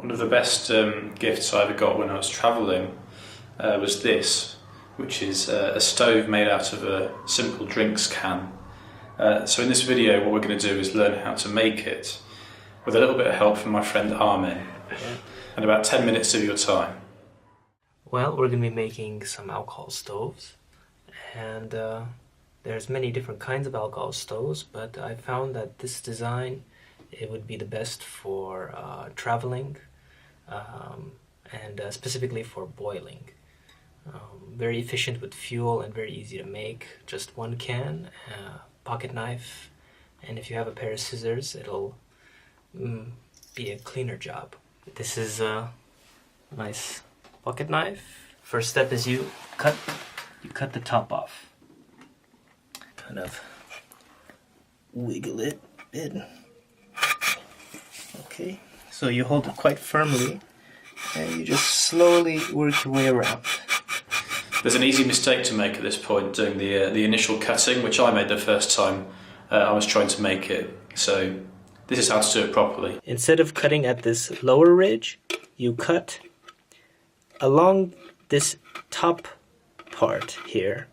One of the best gifts I ever got when I was travelling was this, which is a stove made out of a simple drinks can. So in this video what we're going to do is learn how to make it with a little bit of help from my friend Armin, and about 10 minutes of your time. Well, we're going to be making some alcohol stoves, and there's many different kinds of alcohol stoves, but I found that this design, it would be the best for traveling and specifically for boiling. Very efficient with fuel and very easy to make. Just one can, pocket knife, and if you have a pair of scissors, it'll be a cleaner job. This is a nice pocket knife. First step is you cut the top off. Kind of wiggle it a bit. Okay, so you hold it quite firmly and you just slowly work your way around. There's an easy mistake to make at this point doing the initial cutting, which I made the first time I was trying to make it. So this is how to do it properly. Instead of cutting at this lower ridge, you cut along this top part here,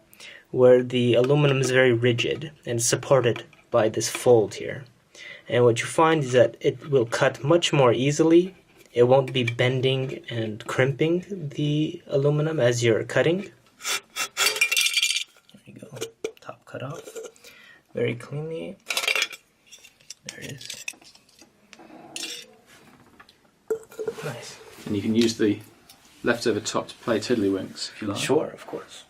where the aluminum is very rigid and supported by this fold here. And what you find is that it will cut much more easily. It won't be bending and crimping the aluminum as you're cutting. There you go, top cut off very cleanly. There it is. Nice. And you can use the leftover top to play tiddlywinks if you like. Sure, of course.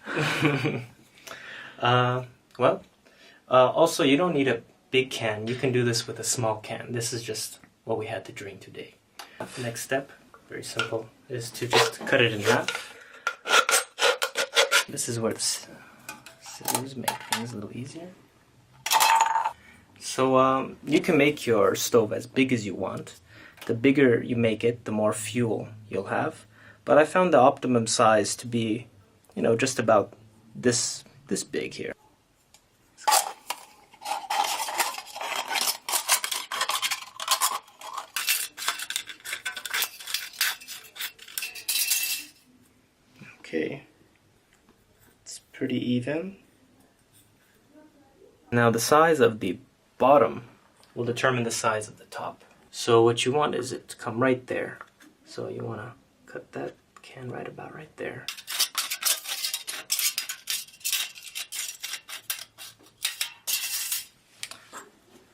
Also you don't need a big can. You can do this with a small can. This is just what we had to drink today. Next step, very simple, is to just cut it in half. This is where the scissors make things a little easier. So you can make your stove as big as you want. The bigger you make it, the more fuel you'll have. But I found the optimum size to be, just about this big here. Okay, it's pretty even. Now the size of the bottom will determine the size of the top. So what you want is it to come right there. So you want to cut that can right about right there.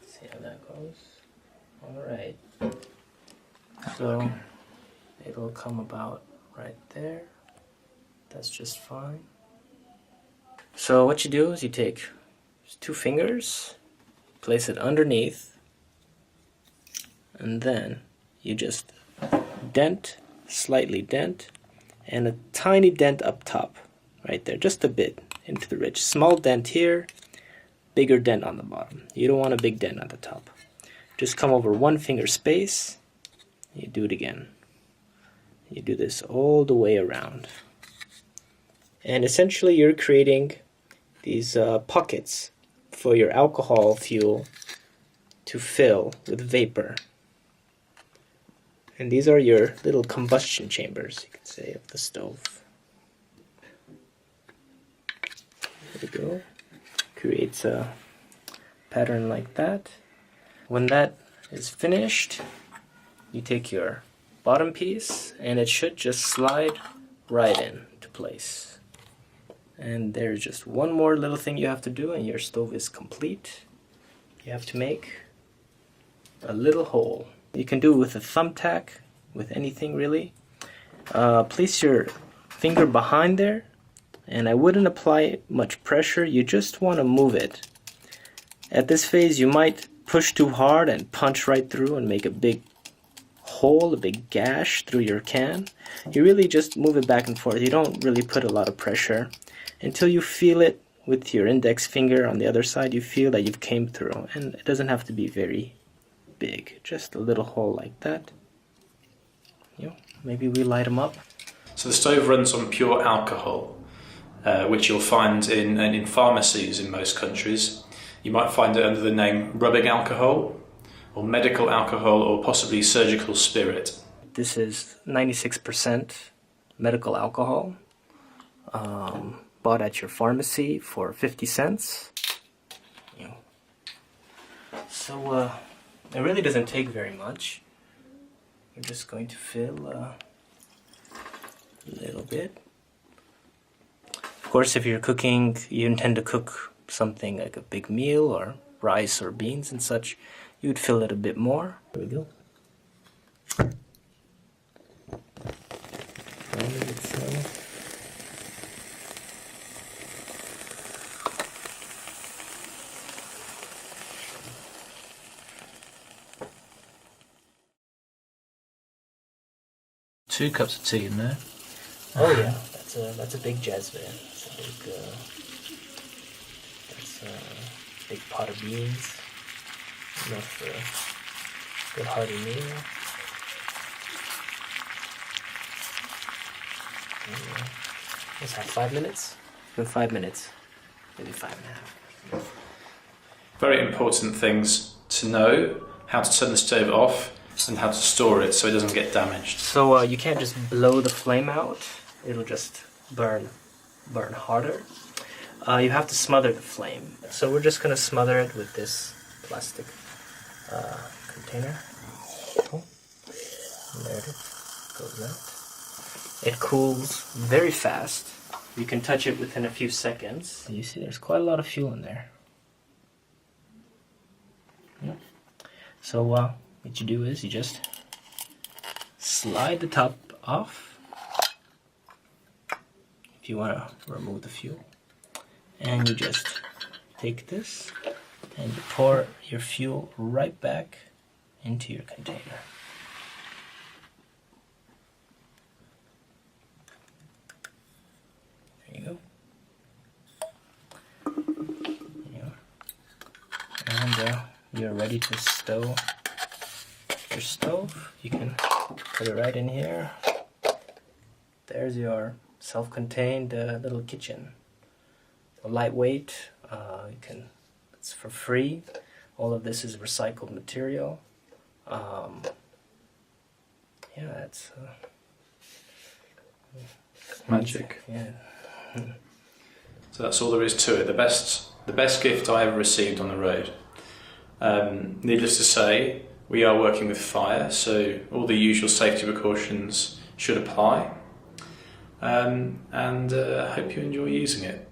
See how that goes? Alright. So it'll come about right there. That's just fine. So what you do is you take 2 fingers, place it underneath, and then you just slightly dent, and a tiny dent up top, right there, just a bit into the ridge. Small dent here, bigger dent on the bottom. You don't want a big dent on the top. Just come over 1 finger space, you do it again. You do this all the way around. And essentially you're creating these pockets for your alcohol fuel to fill with vapor. And these are your little combustion chambers, you could say, of the stove. There we go. Creates a pattern like that. When that is finished, you take your bottom piece and it should just slide right into place. And there's just one more little thing you have to do and your stove is complete. You have to make a little hole. You can do it with a thumbtack, with anything really. Place your finger behind there, and I wouldn't apply much pressure. You just want to move it. At this phase you might push too hard and punch right through and make a big hole, a big gash through your can. You really just move it back and forth. You don't really put a lot of pressure until you feel it with your index finger on the other side. You feel that you've came through, and it doesn't have to be very big, just a little hole like that. Maybe we light them up. So the stove runs on pure alcohol, which you'll find in pharmacies in most countries. You might find it under the name rubbing alcohol, or medical alcohol, or possibly surgical spirit. This is 96% medical alcohol, bought at your pharmacy for 50 cents. So it really doesn't take very much. We're just going to fill a little bit. Of course, if you're cooking, you intend to cook something like a big meal or rice or beans and such, you would fill it a bit more. There we go. Two cups of tea in there. Oh yeah, that's a big jasmine. That's a big pot of beans. Enough for a good hearty meal. Let's have 5 minutes. In 5 minutes, maybe 5.5. Very important things to know: how to turn the stove off and how to store it so it doesn't get damaged. So you can't just blow the flame out; it'll just burn harder. You have to smother the flame. So we're just gonna smother it with this plastic container. Oh, there it goes out. It cools very fast. You can touch it within a few seconds. You see, there's quite a lot of fuel in there. Yeah. So what you do is you just slide the top off if you want to remove the fuel, and you just take this and you pour your fuel right back into your container. There you go. And you're ready to stow your stove. You can put it right in here. There's your self-contained little kitchen. Lightweight. It's for free. All of this is recycled material. Yeah, it's magic. Yeah. So that's all there is to it. The best gift I ever received on the road. Needless to say, we are working with fire, so all the usual safety precautions should apply. And I hope you enjoy using it.